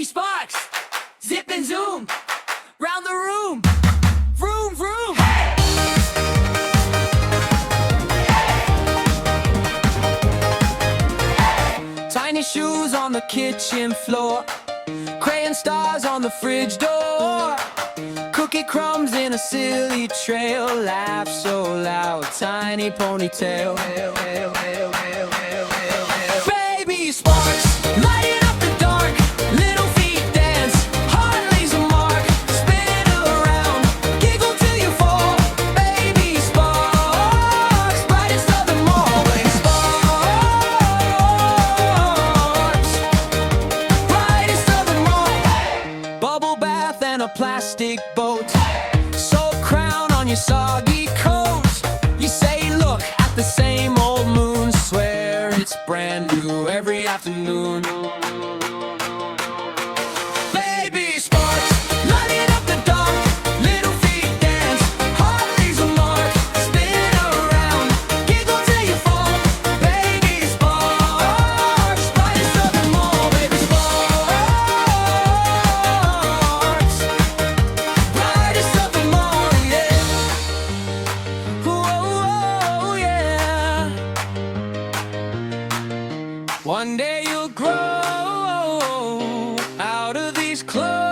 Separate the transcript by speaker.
Speaker 1: baby sparks, zip and zoom, round the room, vroom, vroom. Tiny shoes on the kitchen floor, crayon stars on the fridge door, cookie crumbs in a silly trail, laugh so loud, tiny ponytail. Baby sparks, lighting up the dark, little feet dance, heart leaves a mark, spin around, giggle till you fall. Baby sparks, brightest of them all. Baby sparks, brightest of them all. Bubble bath and a plastic boat, soap crown on your soggy coat. You say look at the same old moon, swear it's brand new every afternoon. Baby sparks, lighting up the dark, little feet dance, heart leaves a mark, spin around, giggle till you fall. Baby sparks, brightest of them all. Baby sparks, brightest of them all, yeah. Whoa, yeah. One day you'll grow out of these clothes.